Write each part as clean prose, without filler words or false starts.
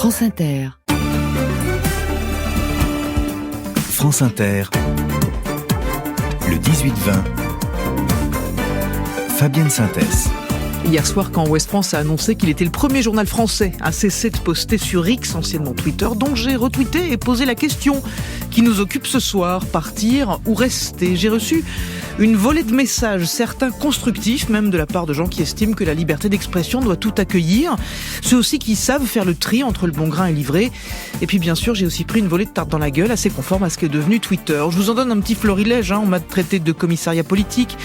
France Inter. France Inter, le 18-20, Fabienne Synthèse. Hier soir, quand Ouest France a annoncé qu'il était le premier journal français à cesser de poster sur X, anciennement Twitter, donc j'ai retweeté et posé la question qui nous occupe ce soir, partir ou rester. J'ai reçu une volée de messages, certains constructifs, même de la part de gens qui estiment que la liberté d'expression doit tout accueillir, ceux aussi qui savent faire le tri entre le bon grain et l'ivré. Et puis bien sûr, j'ai aussi pris une volée de tarte dans la gueule, assez conforme à ce qu'est devenu Twitter. Je vous en donne un petit florilège, On m'a traité de commissariat politique,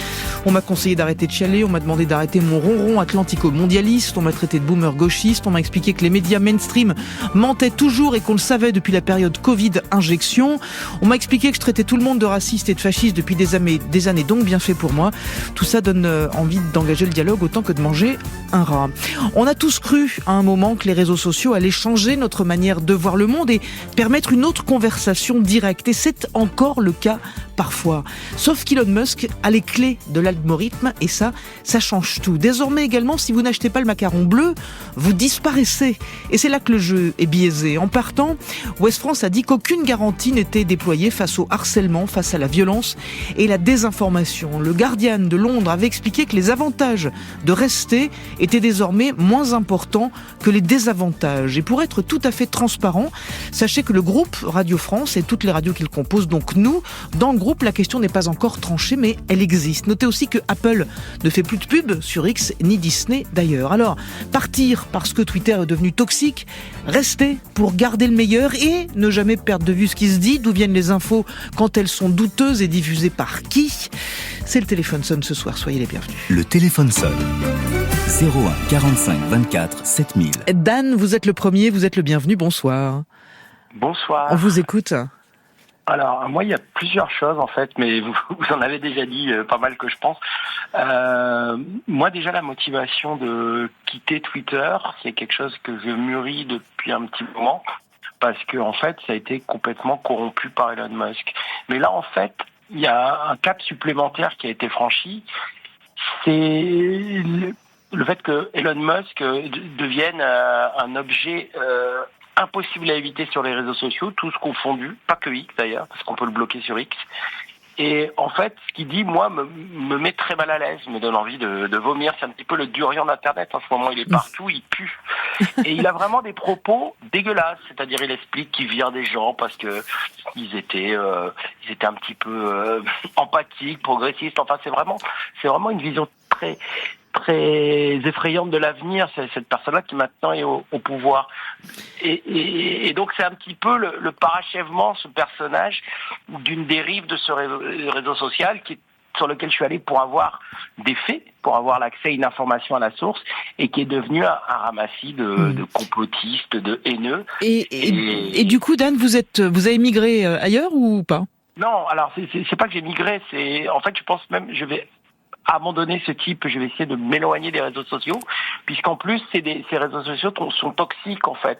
on m'a conseillé d'arrêter de chialer, on m'a demandé d'arrêter mon ronron atlantico-mondialiste, on m'a traité de boomer gauchiste, on m'a expliqué que les médias mainstream mentaient toujours et qu'on le savait depuis la période Covid-injection. On m'a expliqué que je traitais tout le monde de raciste et de fasciste depuis des années, donc bien fait pour moi. Tout ça donne envie d'engager le dialogue autant que de manger un rat. On a tous cru à un moment que les réseaux sociaux allaient changer notre manière de voir le monde et permettre une autre conversation directe. Et c'est encore le cas parfois. Sauf qu'Elon Musk a les clés de l'algorithme et ça change tout. Désormais également, si vous n'achetez pas le macaron bleu, vous disparaissez. Et c'est là que le jeu est biaisé. En partant, Ouest France a dit qu'aucune garantie n'était déployée face au harcèlement, face à la violence et la désinformation. Le Guardian de Londres avait expliqué que les avantages de rester étaient désormais moins importants que les désavantages. Et pour être tout à fait transparent, sachez que le groupe Radio France et toutes les radios qu'il compose, donc nous, dans le groupe, la question n'est pas encore tranchée, mais elle existe. Notez aussi que Apple ne fait plus de pub sur X, ni Disney d'ailleurs. Alors, partir parce que Twitter est devenu toxique, rester pour garder le meilleur et ne jamais perdre de vue ce qui se dit, d'où viennent les infos quand elles sont douteuses et diffusées par qui. C'est le téléphone sonne ce soir, soyez les bienvenus. Le téléphone sonne. 01 45 24 7000. Dan, vous êtes le premier, vous êtes le bienvenu, bonsoir. Bonsoir. On vous écoute. Alors, moi, il y a plusieurs choses, en fait, mais vous en avez déjà dit pas mal que je pense. Moi, déjà, la motivation de quitter Twitter, c'est quelque chose que je mûris depuis un petit moment, parce que, en fait, ça a été complètement corrompu par Elon Musk. Mais là, en fait, il y a un cap supplémentaire qui a été franchi, c'est le fait que Elon Musk devienne un objet impossible à éviter sur les réseaux sociaux, tous confondus, pas que X d'ailleurs, parce qu'on peut le bloquer sur X. Et en fait, ce qu'il dit, moi, me met très mal à l'aise, me donne envie de vomir. C'est un petit peu le durian d'Internet en ce moment, il est partout, il pue. Et il a vraiment des propos dégueulasses, c'est-à-dire il explique qu'il vire des gens parce que ils étaient un petit peu empathiques, progressistes. Enfin, c'est vraiment une vision très effrayante de l'avenir, c'est cette personne-là qui maintenant est au pouvoir. Et donc c'est un petit peu le parachèvement, ce personnage, d'une dérive de ce réseau social sur lequel je suis allé pour avoir des faits, pour avoir l'accès à une information à la source, et qui est devenu un ramassis de complotistes, de haineux. Et du coup, Dan, vous avez migré ailleurs ou pas? Non, alors c'est pas que j'ai migré, en fait je pense même, je vais abandonner ce type, je vais essayer de m'éloigner des réseaux sociaux, puisqu'en plus, ces réseaux sociaux sont toxiques, en fait.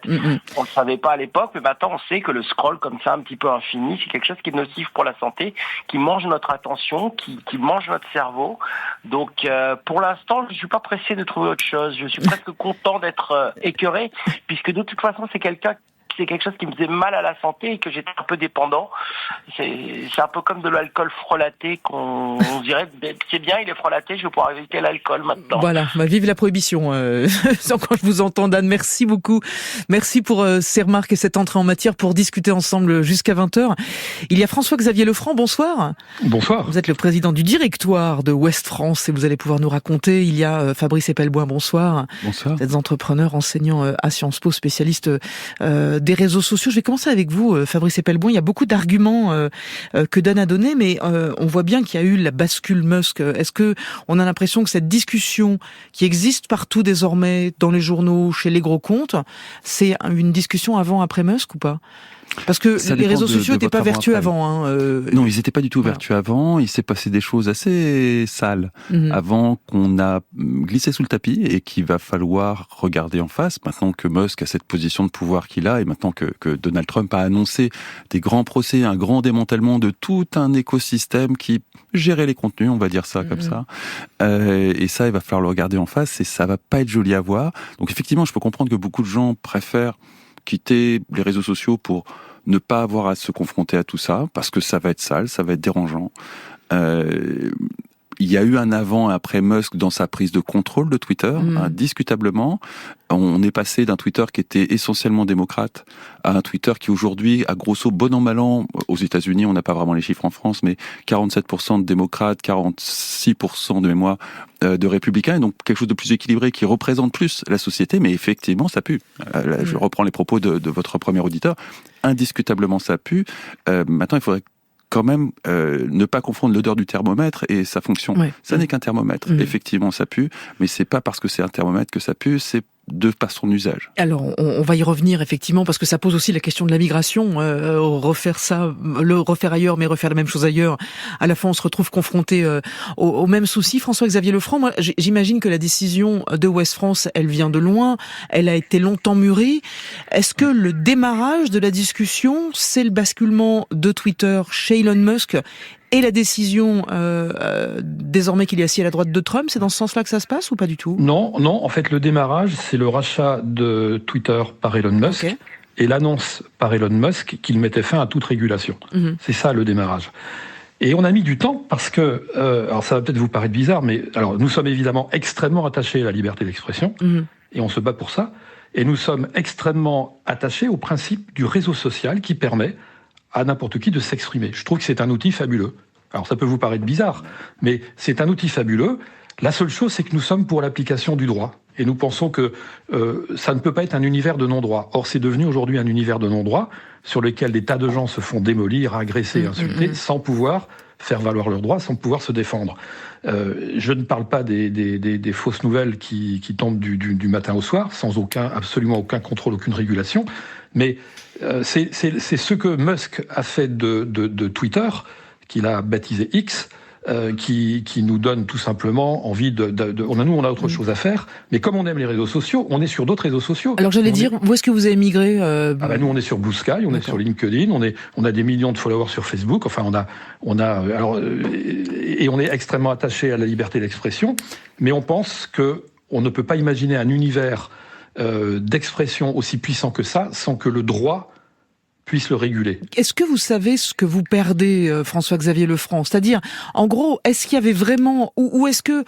On le savait pas à l'époque, mais maintenant, on sait que le scroll comme ça, un petit peu infini, c'est quelque chose qui est nocif pour la santé, qui mange notre attention, qui mange notre cerveau. Donc, pour l'instant, je suis pas pressé de trouver autre chose. Je suis presque content d'être écœuré, puisque de toute façon, c'est quelque chose qui me faisait mal à la santé et que j'étais un peu dépendant. C'est un peu comme de l'alcool frelaté qu'on dirait, c'est bien, il est frelaté, je vais pouvoir éviter l'alcool maintenant. Voilà, vive la prohibition. Quand je vous entends, Dan, merci beaucoup. Merci pour ces remarques et cette entrée en matière pour discuter ensemble jusqu'à 20h. Il y a François-Xavier Lefranc, bonsoir. Bonsoir. Vous êtes le président du directoire de Ouest France et vous allez pouvoir nous raconter. Il y a Fabrice Epelboin, bonsoir. Bonsoir. Vous êtes entrepreneur, enseignant à Sciences Po, spécialiste des réseaux sociaux. Je vais commencer avec vous, Fabrice Epelboin. Il y a beaucoup d'arguments que Dan a donnés, mais on voit bien qu'il y a eu la bascule Musk. Est-ce que on a l'impression que cette discussion qui existe partout désormais, dans les journaux, chez les gros comptes, c'est une discussion avant-après Musk ou pas ? Parce que les réseaux sociaux n'étaient pas vertueux avant. Non, ils n'étaient pas du tout vertueux avant. Il s'est passé des choses assez sales avant qu'on a glissé sous le tapis et qu'il va falloir regarder en face. Maintenant que Musk a cette position de pouvoir qu'il a et maintenant que Donald Trump a annoncé des grands procès, un grand démantèlement de tout un écosystème qui gérait les contenus, on va dire ça comme ça. Et ça, il va falloir le regarder en face et ça va pas être joli à voir. Donc effectivement, je peux comprendre que beaucoup de gens préfèrent quitter les réseaux sociaux pour ne pas avoir à se confronter à tout ça, parce que ça va être sale, ça va être dérangeant. Il y a eu un avant et après Musk dans sa prise de contrôle de Twitter, indiscutablement. On est passé d'un Twitter qui était essentiellement démocrate à un Twitter qui aujourd'hui, à grosso bon an mal an, aux États-Unis, on n'a pas vraiment les chiffres en France, mais 47% de démocrates, 46% de mémoire de républicains, et donc quelque chose de plus équilibré qui représente plus la société, mais effectivement ça pue. Là, je reprends les propos de votre premier auditeur, indiscutablement ça pue. Maintenant il faudrait quand même ne pas confondre l'odeur du thermomètre et sa fonction. Ouais. Ça n'est qu'un thermomètre. Effectivement, ça pue, mais c'est pas parce que c'est un thermomètre que ça pue, c'est de par son usage. Alors, on va y revenir effectivement, parce que ça pose aussi la question de la migration. Refaire ailleurs, mais refaire la même chose ailleurs. À la fois, on se retrouve confronté au même souci. François-Xavier Lefranc, moi, j'imagine que la décision de Ouest France, elle vient de loin, elle a été longtemps mûrie. Est-ce que le démarrage de la discussion, c'est le basculement de Twitter chez Elon Musk et la décision, désormais qu'il est assis à la droite de Trump, c'est dans ce sens-là que ça se passe ou pas du tout ? Non. En fait, le démarrage, c'est le rachat de Twitter par Elon Musk et l'annonce par Elon Musk qu'il mettait fin à toute régulation. C'est ça le démarrage. Et on a mis du temps parce que, alors ça va peut-être vous paraître bizarre, mais alors nous sommes évidemment extrêmement attachés à la liberté d'expression et on se bat pour ça. Et nous sommes extrêmement attachés au principe du réseau social qui permet à n'importe qui de s'exprimer. Je trouve que c'est un outil fabuleux. Alors ça peut vous paraître bizarre, mais c'est un outil fabuleux. La seule chose, c'est que nous sommes pour l'application du droit. Et nous pensons que ça ne peut pas être un univers de non-droit. Or, c'est devenu aujourd'hui un univers de non-droit sur lequel des tas de gens se font démolir, agresser, insulter, sans pouvoir faire valoir leurs droits, sans pouvoir se défendre. Je ne parle pas des fausses nouvelles qui tombent du matin au soir, sans absolument aucun contrôle, aucune régulation. Mais c'est ce que Musk a fait de Twitter, qu'il a baptisé X, qui nous donne tout simplement envie on a autre chose à faire, mais comme on aime les réseaux sociaux, on est sur d'autres réseaux sociaux. Alors j'allais dire, où est-ce que vous avez migré nous on est sur Blue Sky, on est sur LinkedIn, on a des millions de followers sur Facebook, enfin on est extrêmement attaché à la liberté d'expression, mais on pense que on ne peut pas imaginer un univers d'expression aussi puissant que ça sans que le droit puisse le réguler. Est-ce que vous savez ce que vous perdez, François-Xavier Lefranc ? C'est-à-dire, en gros, est-ce qu'il y avait vraiment... Ou est-ce que,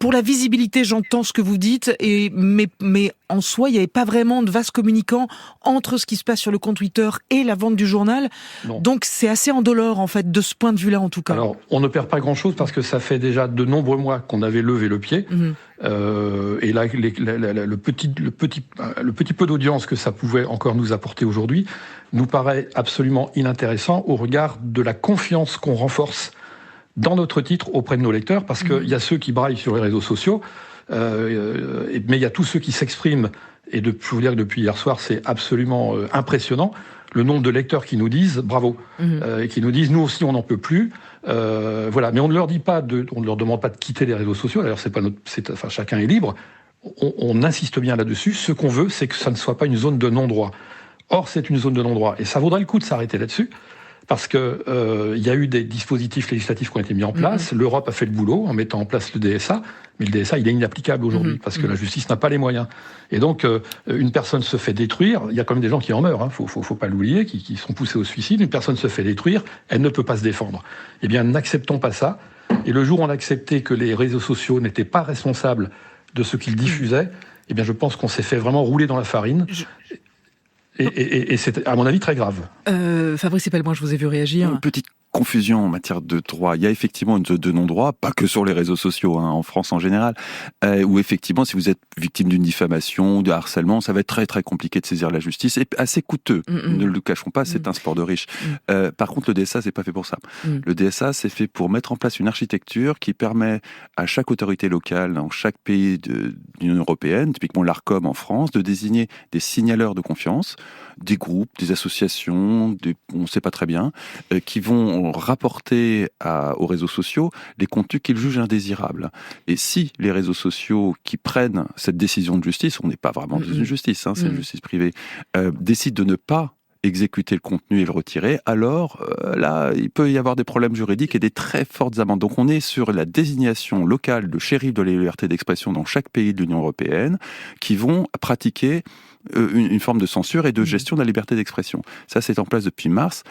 pour la visibilité, j'entends ce que vous dites, mais en soi, il n'y avait pas vraiment de vase communicant entre ce qui se passe sur le compte Twitter et la vente du journal. Non. Donc c'est assez indolore, en fait, de ce point de vue-là, en tout cas. Alors, on ne perd pas grand-chose parce que ça fait déjà de nombreux mois qu'on avait levé le pied. Et là, le petit peu d'audience que ça pouvait encore nous apporter aujourd'hui nous paraît absolument inintéressant au regard de la confiance qu'on renforce dans notre titre auprès de nos lecteurs, parce qu'il y a ceux qui braillent sur les réseaux sociaux, mais il y a tous ceux qui s'expriment, et je vous dire que depuis hier soir, c'est absolument impressionnant, le nombre de lecteurs qui nous disent bravo, et qui nous disent nous aussi on n'en peut plus, voilà. Mais on ne leur demande pas de quitter les réseaux sociaux, d'ailleurs chacun est libre, on insiste bien là-dessus, ce qu'on veut c'est que ça ne soit pas une zone de non-droit. Or c'est une zone de non-droit, et ça vaudrait le coup de s'arrêter là-dessus, parce que y a eu des dispositifs législatifs qui ont été mis en place. L'Europe a fait le boulot en mettant en place le DSA, mais le DSA il est inapplicable aujourd'hui parce que la justice n'a pas les moyens. Et donc une personne se fait détruire. Il y a quand même des gens qui en meurent. Faut pas l'oublier, qui sont poussés au suicide. Une personne se fait détruire, elle ne peut pas se défendre. Eh bien, n'acceptons pas ça. Et le jour où on a accepté que les réseaux sociaux n'étaient pas responsables de ce qu'ils diffusaient, eh bien, je pense qu'on s'est fait vraiment rouler dans la farine. Et c'est, à mon avis, très grave. Fabrice Epelbrun, je vous ai vu réagir. Une petite confusion en matière de droit. Il y a effectivement une zone de non-droit, pas que sur les réseaux sociaux, en France en général, où effectivement, si vous êtes victime d'une diffamation, de harcèlement, ça va être très très compliqué de saisir la justice et assez coûteux. Ne le cachons pas, c'est un sport de riche. Par contre, le DSA, c'est pas fait pour ça. Le DSA, c'est fait pour mettre en place une architecture qui permet à chaque autorité locale, dans chaque pays de l'Union européenne, typiquement l'ARCOM en France, de désigner des signaleurs de confiance, des groupes, des associations, on ne sait pas très bien, qui vont rapporter aux réseaux sociaux les contenus qu'ils jugent indésirables. Et si les réseaux sociaux qui prennent cette décision de justice, on n'est pas vraiment dans une justice, c'est une justice privée, décident de ne pas exécuter le contenu et le retirer, alors là, il peut y avoir des problèmes juridiques et des très fortes amendes. Donc on est sur la désignation locale de shérifs de la liberté d'expression dans chaque pays de l'Union européenne qui vont pratiquer une forme de censure et de gestion de la liberté d'expression. Ça, c'est en place depuis mars.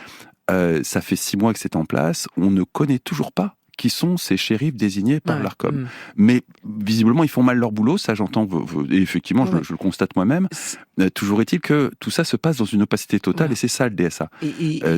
Ça fait 6 mois que c'est en place. On ne connaît toujours pas qui sont ces shérifs désignés par l'Arcom. Mais visiblement, ils font mal leur boulot, ça j'entends, et effectivement, je le constate moi-même. Toujours est-il que tout ça se passe dans une opacité totale, et c'est ça le DSA.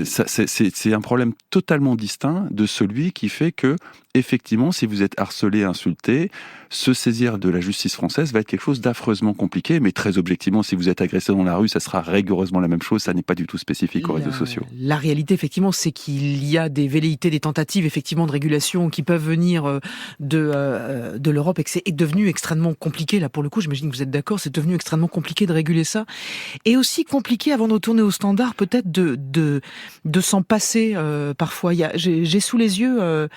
C'est un problème totalement distinct de celui qui fait que, effectivement, si vous êtes harcelé, insulté, se saisir de la justice française va être quelque chose d'affreusement compliqué, mais très objectivement, si vous êtes agressé dans la rue, ça sera rigoureusement la même chose, ça n'est pas du tout spécifique aux réseaux sociaux. La réalité, effectivement, c'est qu'il y a des velléités, des tentatives, effectivement, de régulation qui peuvent venir de l'Europe et que c'est devenu extrêmement compliqué. Là, pour le coup, j'imagine que vous êtes d'accord, c'est devenu extrêmement compliqué de réguler ça. Et aussi compliqué, avant de retourner au standard, peut-être de s'en passer parfois. J'ai sous les yeux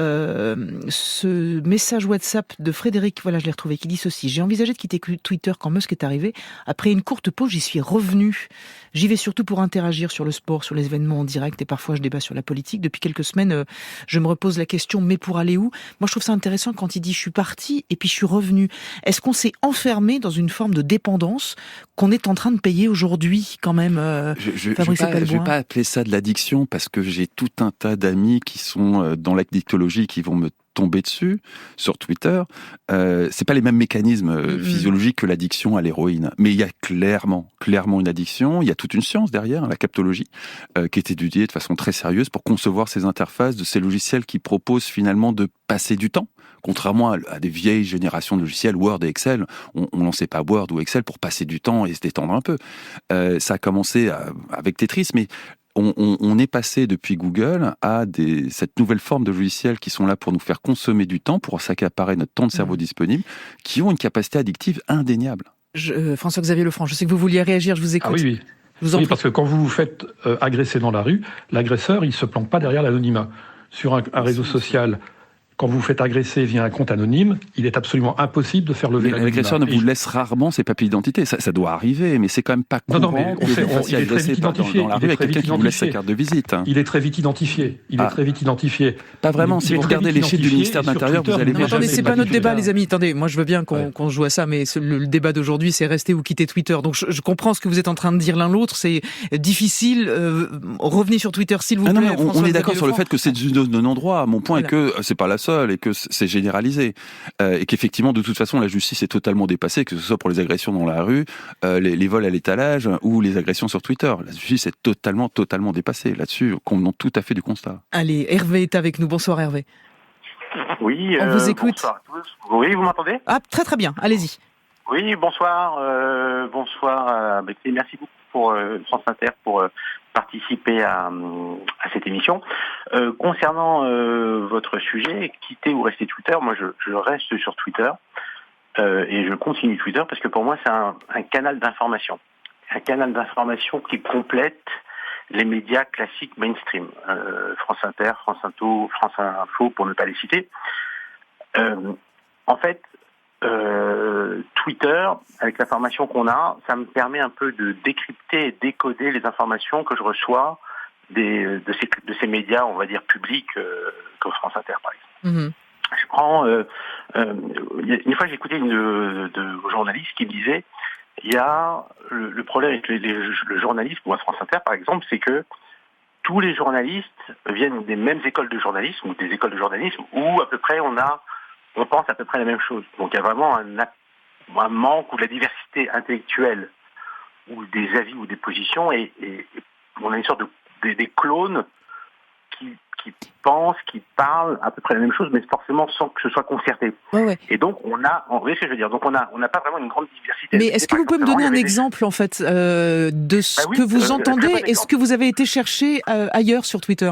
ce message WhatsApp de Frédéric, voilà, je l'ai retrouvé, qui dit ceci: j'ai envisagé de quitter Twitter quand Musk est arrivé. Après une courte pause, j'y suis revenu. J'y vais surtout pour interagir sur le sport, sur les événements en direct, et parfois je débat sur la politique. Depuis quelques semaines, je me repose la question, mais pour aller où? Moi, je trouve ça intéressant quand il dit je suis parti et puis je suis revenu. Est-ce qu'on s'est enfermé dans une forme de dépendance qu'on est en train de payer aujourd'hui, quand même, Je ne vais pas appeler ça de l'addiction, parce que j'ai tout un tas d'amis qui sont dans l'addictologie qui vont me tomber dessus sur Twitter. C'est pas les mêmes mécanismes physiologiques que l'addiction à l'héroïne, mais il y a clairement une addiction. Il y a toute une science derrière, la captologie, qui est étudiée de façon très sérieuse pour concevoir ces interfaces de ces logiciels qui proposent finalement de passer du temps. Contrairement à des vieilles générations de logiciels, Word et Excel, on lançait pas Word ou Excel pour passer du temps et se détendre un peu. Ça a commencé avec Tetris, mais on est passé depuis Google à cette nouvelle forme de logiciels qui sont là pour nous faire consommer du temps, pour s'accaparer notre temps de cerveau disponible, qui ont une capacité addictive indéniable. François-Xavier Lefranc, je sais que vous vouliez réagir, je vous écoute. Ah oui. Oui, parce que quand vous vous faites agresser dans la rue, l'agresseur, il se planque pas derrière l'anonymat. Sur un réseau social, quand vous vous faites agresser via un compte anonyme, il est absolument impossible de faire lever l'anonymat. L'agresseur ne vous laisse rarement ses papiers d'identité. Ça doit arriver, mais c'est quand même pas courant que vous fassiez agresser dans la rue avec quelqu'un qui vous laisse sa carte de visite. Il est très vite identifié. Pas vraiment. Si vous regardez les chiffres du ministère de l'Intérieur, vous allez... Attendez, c'est pas notre débat, les amis. Attendez, moi je veux bien qu'on joue à ça, mais le débat d'aujourd'hui, c'est rester ou quitter Twitter. Donc je comprends ce que vous êtes en train de dire l'un l'autre. C'est difficile. Revenez sur Twitter, s'il vous plaît. On est d'accord sur le fait que c'est une zone de non-droit. Mon point est que c'est pas la seule et que c'est généralisé, et qu'effectivement de toute façon la justice est totalement dépassée, que ce soit pour les agressions dans la rue, les vols à l'étalage ou les agressions sur Twitter. La justice est totalement dépassée là-dessus, convenons tout à fait du constat. Allez, Hervé est avec nous. Bonsoir Hervé. Oui, on vous écoute. Bonsoir à tous. Oui, vous m'entendez? Ah, très bien, allez-y. Oui, bonsoir. Merci beaucoup pour France Inter pour participer à cette émission. Concernant votre sujet, quitter ou rester Twitter, moi je reste sur Twitter et je continue Twitter parce que pour moi c'est un canal d'information. Un canal d'information qui complète les médias classiques mainstream. France Inter, France Info, pour ne pas les citer. En fait, Twitter, avec l'information qu'on a, ça me permet un peu de décrypter et décoder les informations que je reçois de ces médias, on va dire, publics, comme France Inter, par exemple. Je prends... une fois, j'ai écouté de journalistes qui me disaient il y a le problème avec le journalisme, ou à France Inter, par exemple, c'est que tous les journalistes viennent des mêmes écoles de journalisme, ou des écoles de journalisme, où à peu près on pense à peu près la même chose. Donc il y a vraiment un manque ou de la diversité intellectuelle ou des avis ou des positions et on a une sorte des clones qui pensent, qui parlent à peu près la même chose, mais forcément sans que ce soit concerté. Ouais. Et donc vous voyez ce que je veux dire. Donc on n'a pas vraiment une grande diversité. Mais est-ce que vous pouvez me donner un exemple en fait de ce que vous entendez et ce que vous avez été chercher ailleurs sur Twitter?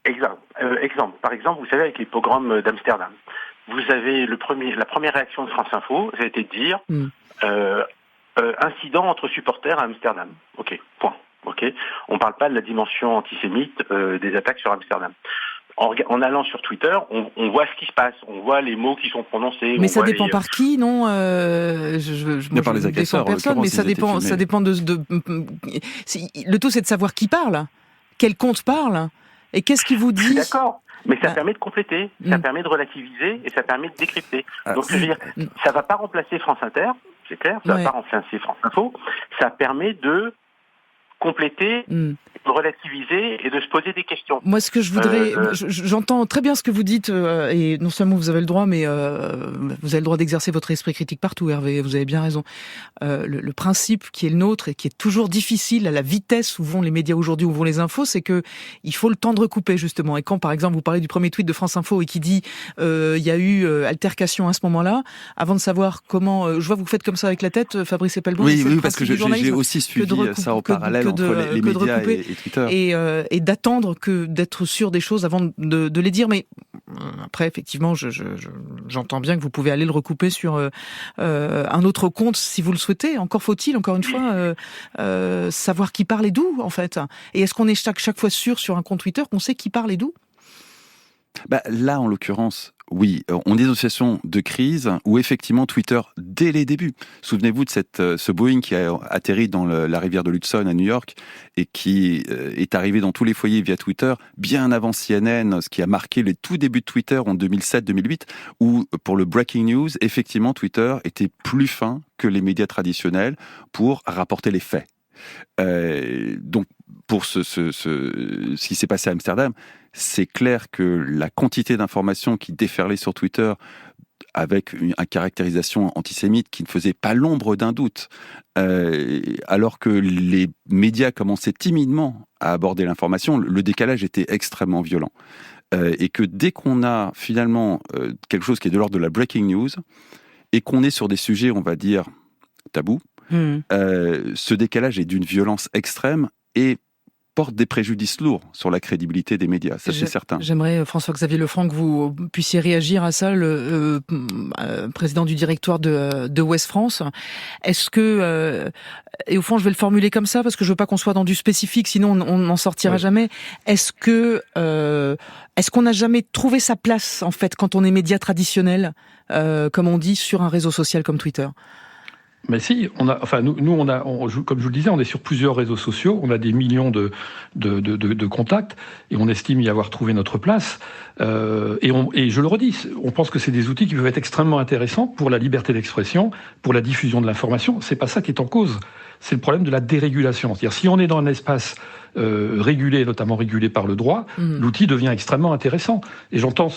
Exemple. Par exemple, vous savez, avec les pogroms d'Amsterdam, vous avez la première réaction de France Info, ça a été de dire incident entre supporters à Amsterdam. Ok, point. Ok, on parle pas de la dimension antisémite des attaques sur Amsterdam. En allant sur Twitter, on voit ce qui se passe, on voit les mots qui sont prononcés. Mais ça dépend par qui, non je par les agresseurs, personne, mais ça dépend de. Le tout, c'est de savoir qui parle, quel compte parle, et qu'est-ce qui vous dit. Je suis d'accord. Mais ça permet de compléter, ça permet de relativiser et ça permet de décrypter. Donc, je veux dire, ça va pas remplacer France Inter, c'est clair, ça va pas remplacer France Info, ça permet de compléter, de relativiser et de se poser des questions. Moi, ce que je voudrais... J'entends très bien ce que vous dites, et non seulement vous avez le droit, mais vous avez le droit d'exercer votre esprit critique partout, Hervé, vous avez bien raison. Le principe qui est le nôtre et qui est toujours difficile à la vitesse où vont les médias aujourd'hui, où vont les infos, c'est que il faut le temps de recouper, justement. Et quand, par exemple, vous parlez du premier tweet de France Info et qui dit il y a eu altercation à ce moment-là, avant de savoir comment... je vois que vous faites comme ça avec la tête, Fabrice Epelbaum. Oui, parce que j'ai aussi suivi ça en parallèle entre les médias et Twitter. Et d'attendre que d'être sûr des choses avant de les dire. Mais après, effectivement, j'entends bien que vous pouvez aller le recouper sur un autre compte si vous le souhaitez. Encore faut-il, encore une fois, savoir qui parle et d'où, en fait. Et est-ce qu'on est chaque fois sûr sur un compte Twitter qu'on sait qui parle et d'où ? Là, en l'occurrence, oui, on est dans une situation de crise où effectivement Twitter, dès les débuts, souvenez-vous de ce Boeing qui a atterri dans la rivière de l'Hudson à New York et qui est arrivé dans tous les foyers via Twitter, bien avant CNN, ce qui a marqué les tout débuts de Twitter en 2007-2008, où pour le breaking news, effectivement Twitter était plus fin que les médias traditionnels pour rapporter les faits. Donc pour ce qui s'est passé à Amsterdam, c'est clair que la quantité d'informations qui déferlaient sur Twitter avec une caractérisation antisémite qui ne faisait pas l'ombre d'un doute, alors que les médias commençaient timidement à aborder l'information, le décalage était extrêmement violent. Et que dès qu'on a finalement quelque chose qui est de l'ordre de la breaking news, et qu'on est sur des sujets, on va dire, tabous, ce décalage est d'une violence extrême et porte des préjudices lourds sur la crédibilité des médias, ça c'est certain. J'aimerais, François-Xavier Lefranc, que vous puissiez réagir à ça, le président du directoire de Ouest France. Est-ce que, et au fond je vais le formuler comme ça parce que je veux pas qu'on soit dans du spécifique, sinon on n'en sortira jamais. Est-ce qu'on n'a jamais trouvé sa place en fait quand on est média traditionnel, comme on dit, sur un réseau social comme Twitter ? Mais si, comme je vous le disais, on est sur plusieurs réseaux sociaux, on a des millions de contacts, et on estime y avoir trouvé notre place. Et je le redis, on pense que c'est des outils qui peuvent être extrêmement intéressants pour la liberté d'expression, pour la diffusion de l'information. C'est pas ça qui est en cause. C'est le problème de la dérégulation. C'est-à-dire, si on est dans un espace régulé, notamment régulé par le droit, l'outil devient extrêmement intéressant. Et j'entends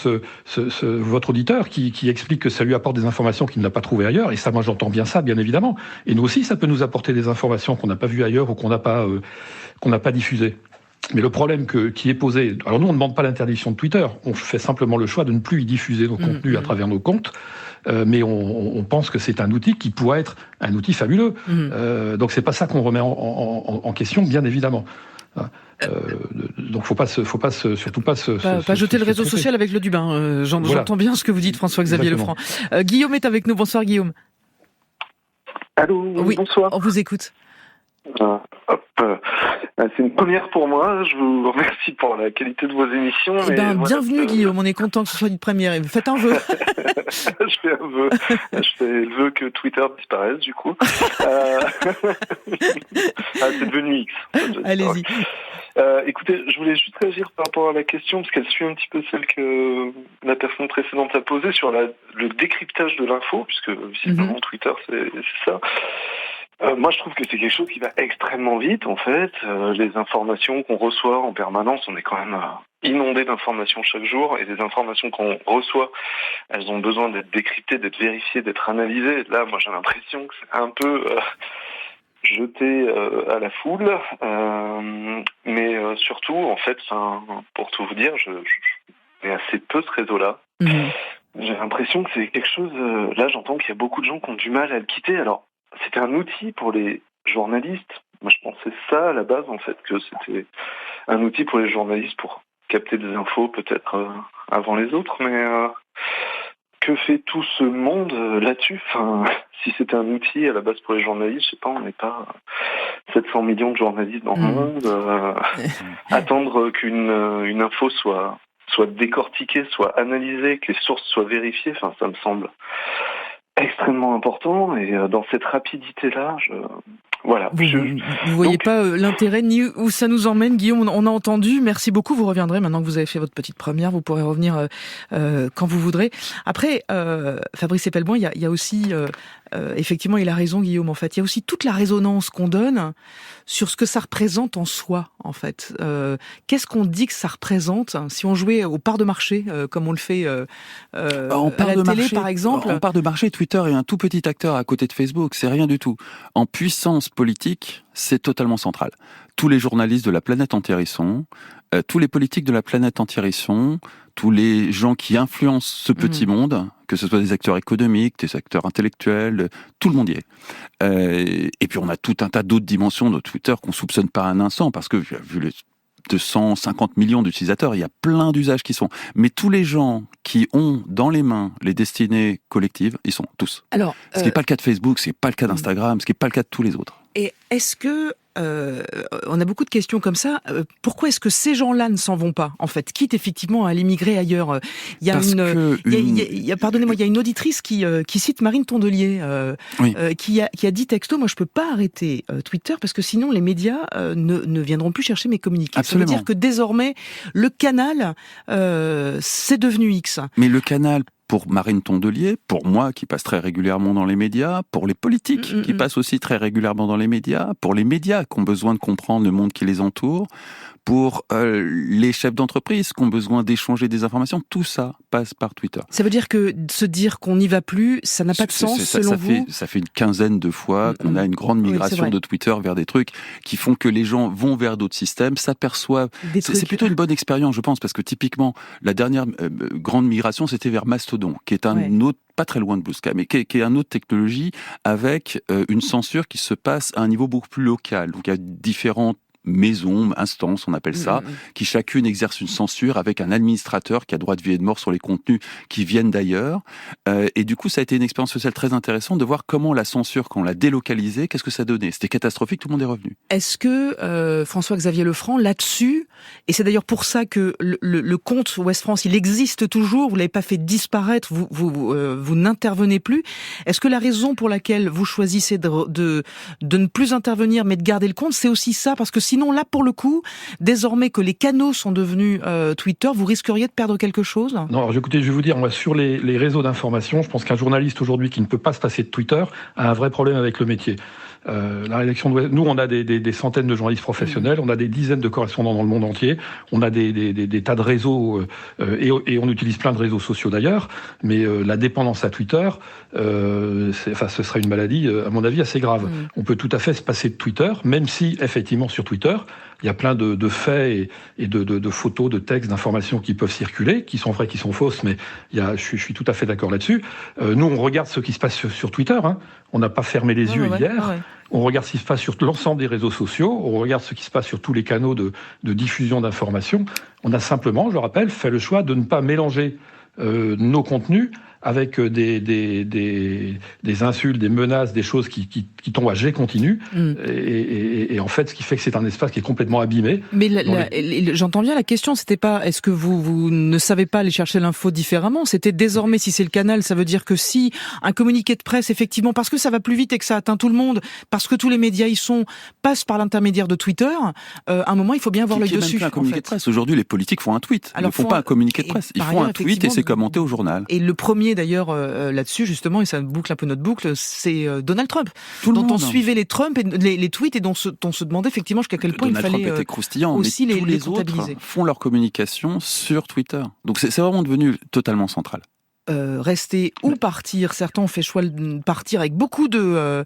votre auditeur qui explique que ça lui apporte des informations qu'il n'a pas trouvées ailleurs. Et ça, moi, j'entends bien ça, bien évidemment. Et nous aussi, ça peut nous apporter des informations qu'on n'a pas vues ailleurs ou qu'on n'a pas diffusées. Mais le problème qui est posé... Alors nous, on ne demande pas l'interdiction de Twitter. On fait simplement le choix de ne plus y diffuser nos contenus à travers nos comptes. Mais on pense que c'est un outil qui pourrait être un outil fabuleux. Donc c'est pas ça qu'on remet en question, bien évidemment. Donc faut pas jeter le réseau social avec le Dubin. J'entends bien ce que vous dites, François-Xavier Lefranc. Guillaume est avec nous. Bonsoir Guillaume. Allô, oui, bonsoir. On vous écoute. C'est une première pour moi. Je vous remercie pour la qualité de vos émissions. Bienvenue Guillaume, on est content que ce soit une première. Faites un vœu. Je fais un vœu. Je fais le vœu que Twitter disparaisse, du coup. C'est devenu X. Allez-y. Écoutez, je voulais juste réagir par rapport à la question, parce qu'elle suit un petit peu celle que la personne précédente a posée sur le décryptage de l'info, puisque visiblement Twitter, c'est ça. Moi, je trouve que c'est quelque chose qui va extrêmement vite, en fait. Les informations qu'on reçoit en permanence, on est quand même inondé d'informations chaque jour, et les informations qu'on reçoit, elles ont besoin d'être décryptées, d'être vérifiées, d'être analysées. Là, moi, j'ai l'impression que c'est un peu jeté à la foule, mais surtout, en fait, pour tout vous dire, je connais assez peu ce réseau-là. J'ai l'impression que c'est quelque chose... là, j'entends qu'il y a beaucoup de gens qui ont du mal à le quitter. Alors, c'était un outil pour les journalistes. Moi, je pensais ça à la base, en fait, que c'était un outil pour les journalistes pour capter des infos peut-être avant les autres. Mais que fait tout ce monde là-dessus ? Enfin, si c'était un outil à la base pour les journalistes, je sais pas, on n'est pas 700 millions de journalistes dans le monde. Attendre qu'une info soit décortiquée, soit analysée, que les sources soient vérifiées, enfin, ça me semble extrêmement important, et dans cette rapidité-là, voilà. Vous voyez pas l'intérêt ni où ça nous emmène, Guillaume. On a entendu. Merci beaucoup. Vous reviendrez maintenant que vous avez fait votre petite première. Vous pourrez revenir quand vous voudrez. Après, Fabrice Epelbaum, il y a aussi effectivement, il a raison, Guillaume. En fait, il y a aussi toute la résonance qu'on donne sur ce que ça représente en soi. En fait, qu'est-ce qu'on dit que ça représente si on jouait aux parts de marché, comme on le fait à la télé, par exemple. En part de marché, Twitter est un tout petit acteur à côté de Facebook. C'est rien du tout. En puissance politique, c'est totalement central. Tous les journalistes de la planète entière y sont. Tous les politiques de la planète entière y sont. Tous les gens qui influencent ce petit monde, que ce soit des acteurs économiques, des acteurs intellectuels, tout le monde y est. Et puis on a tout un tas d'autres dimensions de Twitter qu'on soupçonne pas un instant, parce que vu les 250 millions d'utilisateurs, il y a plein d'usages qui sont. Mais tous les gens qui ont dans les mains les destinées collectives, ils sont tous. Alors, ce qui n'est pas le cas de Facebook, ce qui n'est pas le cas d'Instagram, ce qui n'est pas le cas de tous les autres. Et est-ce que on a beaucoup de questions comme ça. Pourquoi est-ce que ces gens-là ne s'en vont pas, en fait, quitte effectivement à aller migrer ailleurs? Il y a pardonnez-moi, il y a une auditrice qui cite Marine Tondelier, qui a dit texto, moi je peux pas arrêter Twitter parce que sinon les médias ne viendront plus chercher mes communiqués. Absolument. Ça veut dire que désormais le canal c'est devenu X. Mais le canal, pour Marine Tondelier, pour moi qui passe très régulièrement dans les médias, pour les politiques qui passent aussi très régulièrement dans les médias, pour les médias qui ont besoin de comprendre le monde qui les entoure, pour les chefs d'entreprise qui ont besoin d'échanger des informations, tout ça passe par Twitter. Ça veut dire que se dire qu'on n'y va plus, ça n'a pas de sens selon vous? Ça fait une quinzaine de fois qu'on a une grande migration de Twitter vers des trucs qui font que les gens vont vers d'autres systèmes, s'aperçoivent. C'est plutôt une bonne expérience, je pense, parce que typiquement, la dernière grande migration, c'était vers Mastodon, qui est un autre, pas très loin de Blue Sky, mais qui est une autre technologie avec une censure qui se passe à un niveau beaucoup plus local. Donc il y a différentes maisons, instances, on appelle ça, qui chacune exerce une censure avec un administrateur qui a droit de vie et de mort sur les contenus qui viennent d'ailleurs. Et du coup, ça a été une expérience sociale très intéressante de voir comment la censure, quand on l'a délocalisée, qu'est-ce que ça donnait. C'était catastrophique, tout le monde est revenu. Est-ce que François-Xavier Lefranc, là-dessus, et c'est d'ailleurs pour ça que le compte Ouest France, il existe toujours, vous l'avez pas fait disparaître, vous n'intervenez plus. Est-ce que la raison pour laquelle vous choisissez de ne plus intervenir, mais de garder le compte, c'est aussi ça, parce que sinon, là, pour le coup, désormais que les canaux sont devenus Twitter, vous risqueriez de perdre quelque chose? Non, alors écoutez, je vais vous dire, moi, sur les réseaux d'information, je pense qu'un journaliste aujourd'hui qui ne peut pas se passer de Twitter a un vrai problème avec le métier. La rédaction de nous, on a des centaines de journalistes professionnels, on a des dizaines de correspondants dans le monde entier, on a des tas de réseaux et on utilise plein de réseaux sociaux d'ailleurs, mais la dépendance à Twitter, ce serait une maladie, à mon avis, assez grave. On peut tout à fait se passer de Twitter, même si, effectivement, sur Twitter, il y a plein de faits et de photos, de textes, d'informations qui peuvent circuler, qui sont vraies, qui sont fausses, mais je suis tout à fait d'accord là-dessus. Nous, on regarde ce qui se passe sur Twitter, hein. On n'a pas fermé les yeux hier. On regarde ce qui se passe sur l'ensemble des réseaux sociaux, on regarde ce qui se passe sur tous les canaux de diffusion d'informations. On a simplement, je le rappelle, fait le choix de ne pas mélanger nos contenus avec des insultes, des menaces, des choses qui tombent à jet continu. Et en fait, ce qui fait que c'est un espace qui est complètement abîmé. Mais j'entends bien la question, c'était pas est-ce que vous ne savez pas aller chercher l'info différemment? C'était désormais, si c'est le canal, ça veut dire que si un communiqué de presse, effectivement, parce que ça va plus vite et que ça atteint tout le monde, parce que tous les médias passent par l'intermédiaire de Twitter, à un moment, il faut bien avoir l'œil dessus. Même plus un communiqué de presse. Aujourd'hui, les politiques font un tweet. Ils ne font pas un communiqué de presse. Ils font un tweet et c'est commenté au journal. Et le premier d'ailleurs là-dessus justement, et ça boucle un peu notre boucle, c'est Donald Trump, dont on suivait les tweets et dont on se demandait effectivement jusqu'à quel point il fallait Trump était croustillant, aussi mais tous les les autres comptabiliser. Font leur communication sur Twitter. Donc c'est vraiment devenu totalement central. Rester ou partir. Certains ont fait choix de partir avec beaucoup de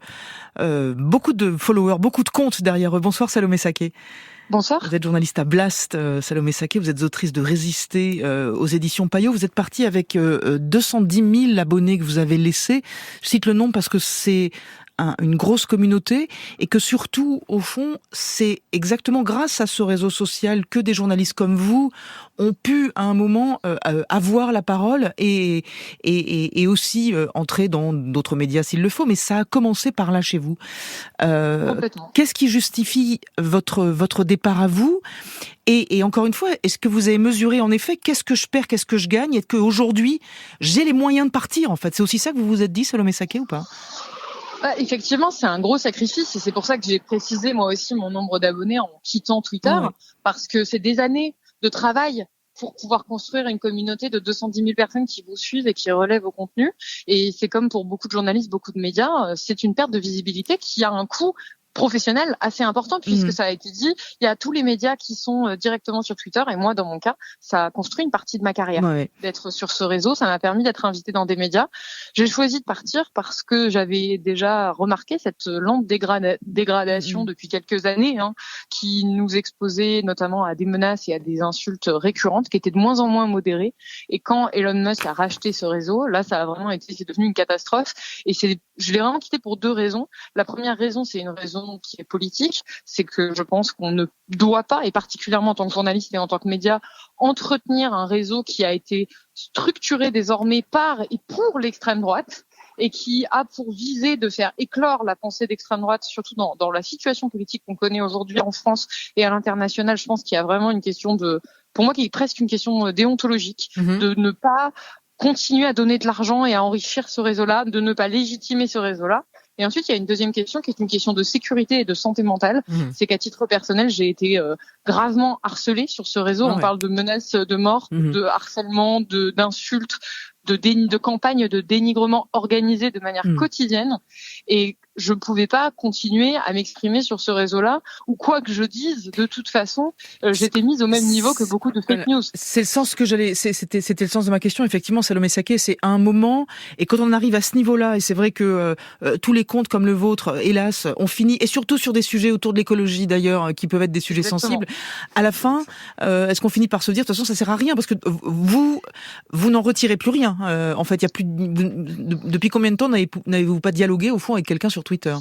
followers, beaucoup de comptes derrière eux. Bonsoir Salomé Saké. Bonsoir. Vous êtes journaliste à Blast, Salomé Saké, vous êtes autrice de Résister aux éditions Payot. Vous êtes partie avec 210 000 abonnés que vous avez laissés. Je cite le nom parce que c'est une grosse communauté et que surtout, au fond, c'est exactement grâce à ce réseau social que des journalistes comme vous ont pu, à un moment, avoir la parole et aussi entrer dans d'autres médias s'il le faut. Mais ça a commencé par là chez vous. Complètement. Qu'est-ce qui justifie votre départ à vous? Et encore une fois, est-ce que vous avez mesuré en effet qu'est-ce que je perds, qu'est-ce que je gagne, et qu'aujourd'hui j'ai les moyens de partir en fait? C'est aussi ça que vous vous êtes dit, Salomé Saké, ou pas? Effectivement, c'est un gros sacrifice et c'est pour ça que j'ai précisé moi aussi mon nombre d'abonnés en quittant Twitter, parce que c'est des années de travail pour pouvoir construire une communauté de 210 000 personnes qui vous suivent et qui relèvent vos contenus. Et c'est comme pour beaucoup de journalistes, beaucoup de médias, c'est une perte de visibilité qui a un coût professionnel assez important, puisque ça a été dit, il y a tous les médias qui sont directement sur Twitter, et moi, dans mon cas, ça a construit une partie de ma carrière. D'être sur ce réseau, ça m'a permis d'être invitée dans des médias. J'ai choisi de partir parce que j'avais déjà remarqué cette lente dégradation depuis quelques années, qui nous exposait notamment à des menaces et à des insultes récurrentes, qui étaient de moins en moins modérées. Et quand Elon Musk a racheté ce réseau, là, ça a vraiment été, c'est devenu une catastrophe. Et je l'ai vraiment quitté pour deux raisons. La première raison, c'est une raison qui est politique, c'est que je pense qu'on ne doit pas, et particulièrement en tant que journaliste et en tant que média, entretenir un réseau qui a été structuré désormais par et pour l'extrême droite et qui a pour visée de faire éclore la pensée d'extrême droite, surtout dans la situation politique qu'on connaît aujourd'hui en France et à l'international. Je pense qu'il y a vraiment une question pour moi, qui est presque une question déontologique, de ne pas continuer à donner de l'argent et à enrichir ce réseau-là, de ne pas légitimer ce réseau-là. Et ensuite, il y a une deuxième question qui est une question de sécurité et de santé mentale. C'est qu'à titre personnel, j'ai été gravement harcelée sur ce réseau. On parle de menaces de mort, de harcèlement, d'insultes, de campagnes de dénigrement organisées de manière quotidienne. Et je ne pouvais pas continuer à m'exprimer sur ce réseau-là, ou quoi que je dise, de toute façon, j'étais mise au même niveau que beaucoup de fake news. C'est le sens que c'était le sens de ma question. Effectivement, Salomé Saké, c'est un moment, et quand on arrive à ce niveau-là, et c'est vrai que tous les comptes comme le vôtre, hélas, ont fini, et surtout sur des sujets autour de l'écologie d'ailleurs, qui peuvent être des sujets sensibles, à la fin, est-ce qu'on finit par se dire, de toute façon, ça sert à rien, parce que vous n'en retirez plus rien. En fait, il y a plus depuis combien de temps n'avez-vous pas dialogué au fond avec quelqu'un sur Twitter?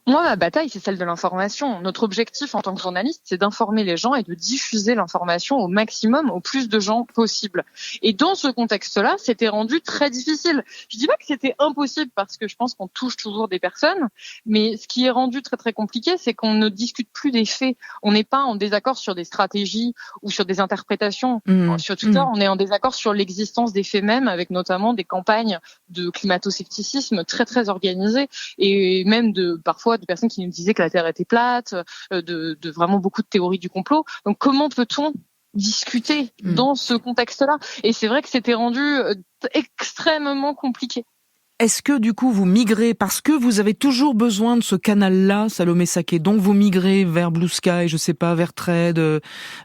Moi, ma bataille, c'est celle de l'information. Notre objectif en tant que journaliste, c'est d'informer les gens et de diffuser l'information au maximum, au plus de gens possible. Et dans ce contexte-là, c'était rendu très difficile. Je dis pas que c'était impossible parce que je pense qu'on touche toujours des personnes, mais ce qui est rendu très très compliqué, c'est qu'on ne discute plus des faits. On n'est pas en désaccord sur des stratégies ou sur des interprétations. Sur Twitter, on est en désaccord sur l'existence des faits mêmes, avec notamment des campagnes de climato-scepticisme très très organisées, et même parfois de personnes qui nous disaient que la Terre était plate, de vraiment beaucoup de théories du complot. Donc comment peut-on discuter dans ce contexte-là? Et c'est vrai que c'était rendu extrêmement compliqué. Est-ce que du coup vous migrez, parce que vous avez toujours besoin de ce canal-là, Salomé Saké, donc vous migrez vers Blue Sky, je sais pas, vers Thread,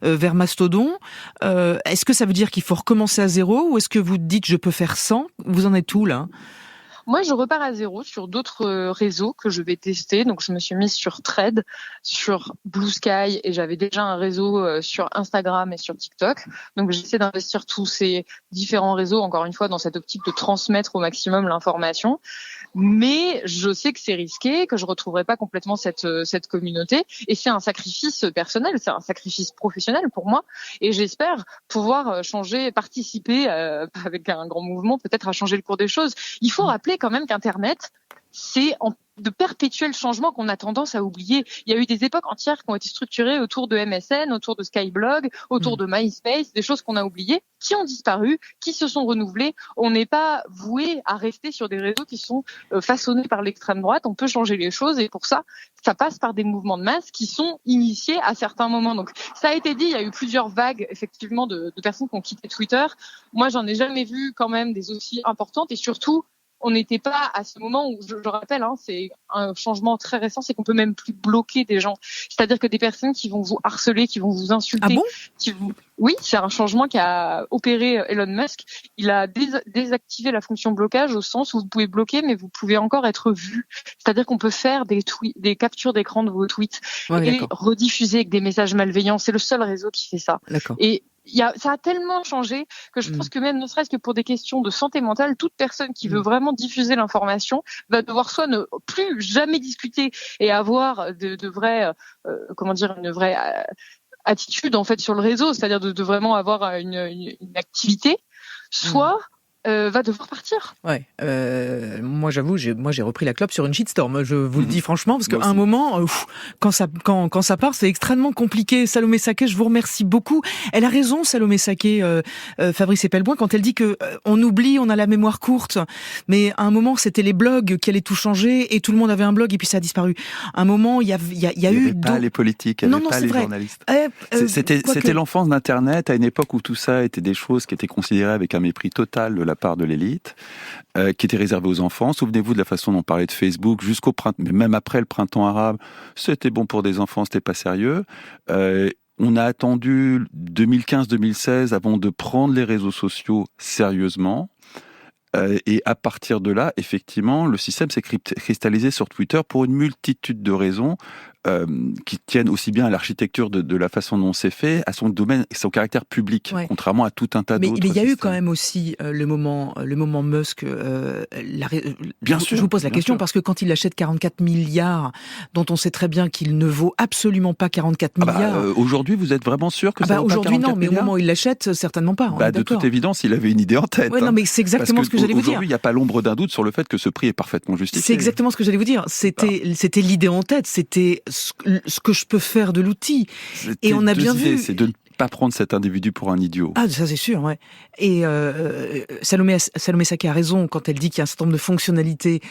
vers Mastodon, est-ce que ça veut dire qu'il faut recommencer à zéro, ou est-ce que vous dites je peux faire sans? Vous en êtes où là? Moi, je repars à zéro sur d'autres réseaux que je vais tester. Donc, je me suis mise sur Thread, sur Blue Sky, et j'avais déjà un réseau sur Instagram et sur TikTok. Donc, j'essaie d'investir tous ces différents réseaux, encore une fois, dans cette optique de transmettre au maximum l'information. Mais je sais que c'est risqué, que je retrouverai pas complètement cette communauté. Et c'est un sacrifice personnel, c'est un sacrifice professionnel pour moi. Et j'espère pouvoir participer avec un grand mouvement, peut-être à changer le cours des choses. Il faut rappeler quand même qu'Internet, c'est de perpétuels changements qu'on a tendance à oublier. Il y a eu des époques entières qui ont été structurées autour de MSN, autour de Skyblog, autour de MySpace, des choses qu'on a oubliées, qui ont disparu, qui se sont renouvelées. On n'est pas voué à rester sur des réseaux qui sont façonnés par l'extrême droite. On peut changer les choses, et pour ça, ça passe par des mouvements de masse qui sont initiés à certains moments. Donc, ça a été dit, il y a eu plusieurs vagues, effectivement, de personnes qui ont quitté Twitter. Moi, j'en ai jamais vu quand même des aussi importantes, et surtout, on n'était pas à ce moment où, je rappelle, c'est un changement très récent, c'est qu'on peut même plus bloquer des gens. C'est-à-dire que des personnes qui vont vous harceler, qui vont vous insulter. Ah bon ? Oui, c'est un changement qu'a opéré Elon Musk. Il a désactivé la fonction blocage, au sens où vous pouvez bloquer, mais vous pouvez encore être vu. C'est-à-dire qu'on peut faire des captures d'écran de vos tweets et rediffuser avec des messages malveillants. C'est le seul réseau qui fait ça. D'accord. Et ça a tellement changé que je pense que même, ne serait-ce que pour des questions de santé mentale, toute personne qui veut vraiment diffuser l'information va devoir soit ne plus jamais discuter et avoir de vraies, une vraie attitude en fait sur le réseau, c'est-à-dire de vraiment avoir une activité, soit va devoir partir. Ouais. Moi, j'avoue, j'ai repris la clope sur une shitstorm. Je vous le dis franchement, parce qu'à un moment, quand ça part, c'est extrêmement compliqué. Salomé Saquet, je vous remercie beaucoup. Elle a raison, Salomé Saquet, Fabrice Epelboin, quand elle dit que on oublie, on a la mémoire courte. Mais à un moment, c'était les blogs qui allaient tout changer et tout le monde avait un blog et puis ça a disparu. À un moment, il y a eu... Il n'y avait pas les politiques, il n'y avait pas les journalistes. C'était l'enfance d'Internet à une époque où tout ça était des choses qui étaient considérées avec un mépris total de la part de l'élite, qui étaient réservées aux enfants. Souvenez-vous de la façon dont on parlait de Facebook jusqu'au printemps, mais même après le printemps arabe, c'était bon pour des enfants, c'était pas sérieux. On a attendu 2015-2016 avant de prendre les réseaux sociaux sérieusement. Et à partir de là, effectivement, le système s'est cristallisé sur Twitter pour une multitude de raisons qui tiennent aussi bien à l'architecture de la façon dont c'est fait, à son domaine et son caractère public, contrairement à tout un tas d'autres. Mais il y a eu quand même aussi le moment Musk. Bien sûr. Je vous pose la question parce que quand il achète 44 milliards, dont on sait très bien qu'il ne vaut absolument pas 44 milliards. Aujourd'hui, vous êtes vraiment sûr que ça vaut pas 44 milliards ? Aujourd'hui, non, mais au moment où il l'achète, certainement pas. De toute évidence, il avait une idée en tête. Non, mais c'est exactement ce que j'allais vous dire. Aujourd'hui, il n'y a pas l'ombre d'un doute sur le fait que ce prix est parfaitement justifié. C'est exactement ce que j'allais vous dire. C'était l'idée en tête. C'était ce que je peux faire de l'outil. Et on a bien vu. C'est de ne pas prendre cet individu pour un idiot. Ah, ça c'est sûr, ouais. Et Salomé Saquet a raison quand elle dit qu'il y a un certain nombre de fonctionnalités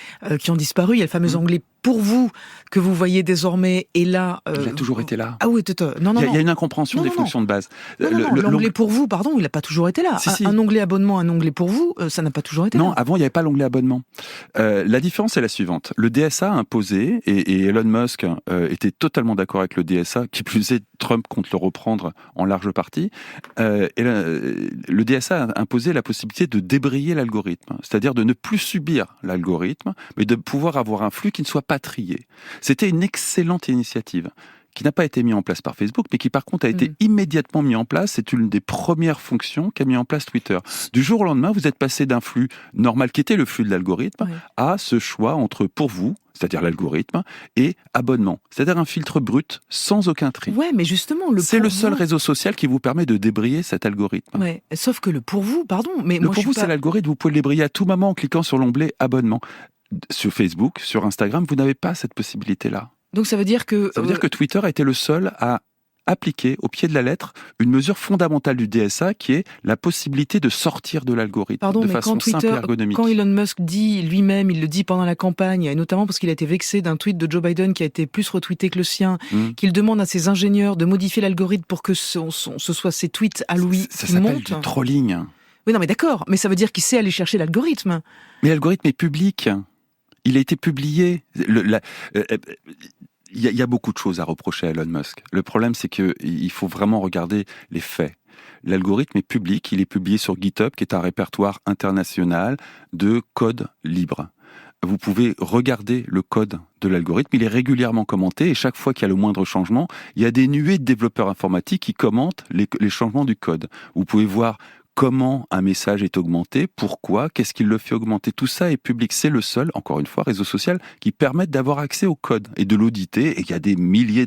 qui ont disparu. Il y a le fameux onglet pour vous que vous voyez désormais. Et là, il a toujours été là. Ah oui, non. Il y a une incompréhension des fonctions de base. L'onglet pour vous, pardon, il n'a pas toujours été là. Si. Un onglet abonnement, un onglet pour vous, ça n'a pas toujours été là. Non, avant il n'y avait pas l'onglet abonnement. La différence est la suivante. Le DSA a imposé, et Elon Musk était totalement d'accord avec le DSA, qui plus est, Trump compte le reprendre en large partie. Le DSA a imposé la possibilité de débrayer l'algorithme, c'est-à-dire de ne plus subir l'algorithme, mais de pouvoir avoir un flux qui ne soit pas trié. C'était une excellente initiative qui n'a pas été mise en place par Facebook, mais qui par contre a été immédiatement mise en place. C'est une des premières fonctions qu'a mis en place Twitter. Du jour au lendemain, vous êtes passé d'un flux normal, qui était le flux de l'algorithme, à ce choix entre pour vous, c'est-à-dire l'algorithme, et abonnement, c'est-à-dire un filtre brut sans aucun tri. Ouais, mais justement, c'est le seul réseau social qui vous permet de débrayer cet algorithme. Ouais, sauf que le pour vous, pardon, mais le pour vous, c'est l'algorithme. Vous pouvez le débrayer à tout moment en cliquant sur l'onglet abonnement. Sur Facebook, sur Instagram, vous n'avez pas cette possibilité-là. Donc ça veut dire que... Ça veut dire que Twitter a été le seul à appliquer au pied de la lettre une mesure fondamentale du DSA qui est la possibilité de sortir de l'algorithme de façon simple et ergonomique. Quand Elon Musk dit lui-même, il le dit pendant la campagne, et notamment parce qu'il a été vexé d'un tweet de Joe Biden qui a été plus retweeté que le sien, qu'il demande à ses ingénieurs de modifier l'algorithme pour que ce soit ses tweets à lui ça s'appelle du trolling. Oui, non, mais d'accord, mais ça veut dire qu'il sait aller chercher l'algorithme. Mais l'algorithme est public. Il a été publié. Il y a beaucoup de choses à reprocher à Elon Musk. Le problème, c'est qu'il faut vraiment regarder les faits. L'algorithme est public, il est publié sur GitHub, qui est un répertoire international de code libre. Vous pouvez regarder le code de l'algorithme, il est régulièrement commenté, et chaque fois qu'il y a le moindre changement, il y a des nuées de développeurs informatiques qui commentent les changements du code. Vous pouvez voir comment un message est augmenté, pourquoi, qu'est-ce qui le fait augmenter. Tout ça est public. C'est le seul, encore une fois, réseau social qui permet d'avoir accès au code et de l'auditer. Et il y a des millions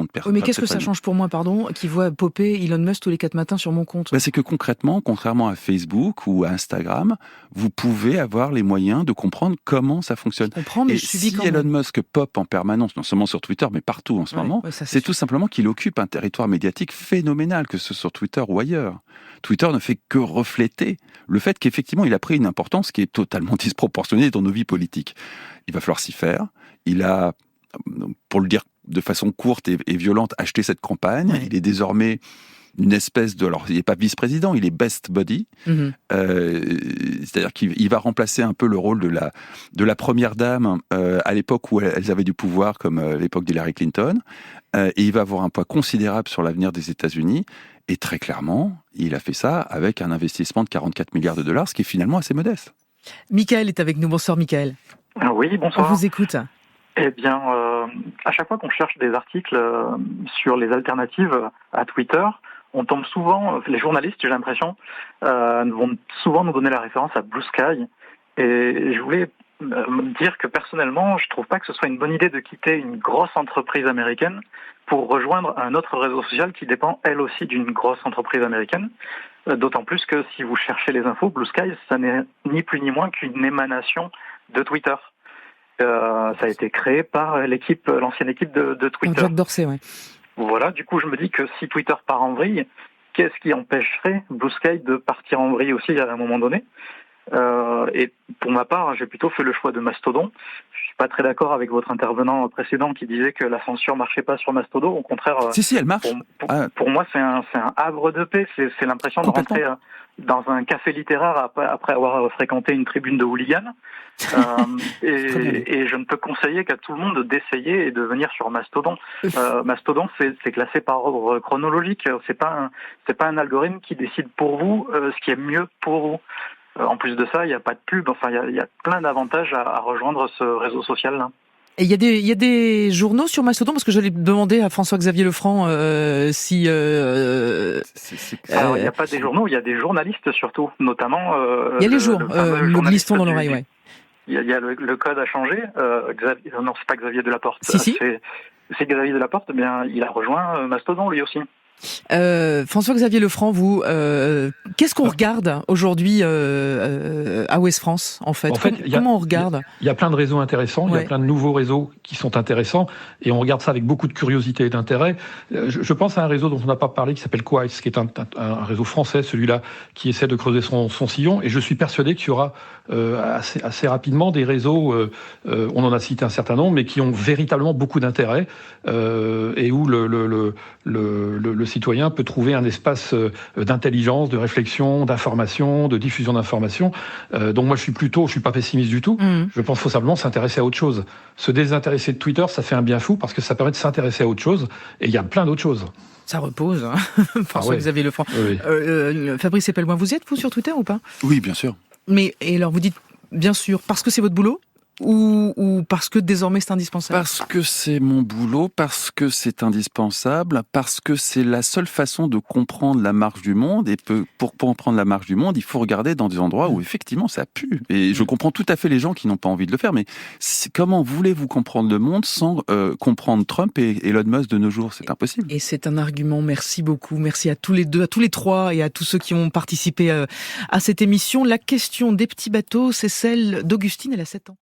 de personnes. Oui, mais qu'est-ce que ça change pour moi, qui voit popper Elon Musk tous les 4 matins sur mon compte ? C'est que concrètement, contrairement à Facebook ou à Instagram, vous pouvez avoir les moyens de comprendre comment ça fonctionne. Je comprends, mais et si Elon Musk pop en permanence, non seulement sur Twitter, mais partout en ce moment, c'est tout simplement qu'il occupe un territoire médiatique phénoménal, que ce soit sur Twitter ou ailleurs. Twitter ne fait que refléter le fait qu'effectivement il a pris une importance qui est totalement disproportionnée dans nos vies politiques. Il va falloir s'y faire. Il a, pour le dire de façon courte et violente, acheté cette campagne. Ouais. Il est désormais une espèce de... Alors, il n'est pas vice-président, il est best buddy. C'est-à-dire qu'il va remplacer un peu le rôle de la première dame à l'époque où elles avaient du pouvoir, comme l'époque d'Hillary Clinton. Et il va avoir un poids considérable sur l'avenir des États-Unis. Et très clairement, il a fait ça avec un investissement de 44 milliards de dollars, ce qui est finalement assez modeste. Michael est avec nous. Bonsoir, Michael. Oui, bonsoir. On vous écoute. Eh bien, à chaque fois qu'on cherche des articles sur les alternatives à Twitter, on tombe souvent, les journalistes, j'ai l'impression, vont souvent nous donner la référence à Blue Sky. Et je voulais dire que personnellement, je trouve pas que ce soit une bonne idée de quitter une grosse entreprise américaine pour rejoindre un autre réseau social qui dépend elle aussi d'une grosse entreprise américaine. D'autant plus que si vous cherchez les infos, Blue Sky, ça n'est ni plus ni moins qu'une émanation de Twitter. Ça a été créé par l'ancienne équipe de Twitter. Jack Dorsey, ouais. Voilà, du coup, je me dis que si Twitter part en vrille, qu'est-ce qui empêcherait Blue Sky de partir en vrille aussi à un moment donné ? Et pour ma part, j'ai plutôt fait le choix de Mastodon. Je suis pas très d'accord avec votre intervenant précédent qui disait que la censure marchait pas sur Mastodon. Au contraire, si, elle marche. Pour moi, c'est un havre de paix. C'est l'impression de rentrer dans un café littéraire après avoir fréquenté une tribune de hooligans. Et je ne peux conseiller qu'à tout le monde d'essayer et de venir sur Mastodon. Mastodon, c'est classé par ordre chronologique. C'est pas un algorithme qui décide pour vous ce qui est mieux pour vous. En plus de ça, il n'y a pas de pub. Enfin, il y a plein d'avantages à rejoindre ce réseau social-là. Et il y a des journaux sur Mastodon, parce que j'allais demander à François-Xavier Lefranc si... Alors, il n'y a pas des journaux, il y a des journalistes surtout, notamment... il y a les jours, le glisston dans l'oreille, ouais. Il y a le code a changé. Non, c'est pas Xavier Delaporte. Si. C'est Xavier Delaporte, eh bien, il a rejoint Mastodon lui aussi. François-Xavier Lefranc, vous, qu'est-ce qu'on regarde aujourd'hui à Ouest France, en fait, comment on regarde ? Il y a plein de réseaux intéressants, il y a plein de nouveaux réseaux qui sont intéressants, et on regarde ça avec beaucoup de curiosité et d'intérêt. Je pense à un réseau dont on n'a pas parlé, qui s'appelle Quaïs, qui est un réseau français, celui-là, qui essaie de creuser son sillon, et je suis persuadé qu'il y aura assez rapidement des réseaux, on en a cité un certain nombre, mais qui ont véritablement beaucoup d'intérêt, et où le citoyen peut trouver un espace d'intelligence, de réflexion, d'information, de diffusion d'informations. Donc moi, je suis pas pessimiste du tout. Je pense qu'il faut simplement s'intéresser à autre chose. Se désintéresser de Twitter, ça fait un bien fou parce que ça permet de s'intéresser à autre chose. Et il y a plein d'autres choses. Ça repose, hein. François-Xavier Lefranc. Oui. Fabrice Epelmoin, vous y êtes, vous, sur Twitter ou pas ? Oui, bien sûr. Mais, et alors vous dites, bien sûr, parce que c'est votre boulot ? Ou parce que désormais c'est indispensable ? Parce que c'est mon boulot, parce que c'est indispensable, parce que c'est la seule façon de comprendre la marche du monde. Et pour comprendre la marche du monde, il faut regarder dans des endroits où effectivement ça pue. Et je comprends tout à fait les gens qui n'ont pas envie de le faire, mais comment voulez-vous comprendre le monde sans comprendre Trump et Elon Musk de nos jours ? C'est impossible. Et c'est un argument. Merci beaucoup. Merci à tous les deux, à tous les trois et à tous ceux qui ont participé à cette émission. La question des petits bateaux, c'est celle d'Augustine, elle a 7 ans.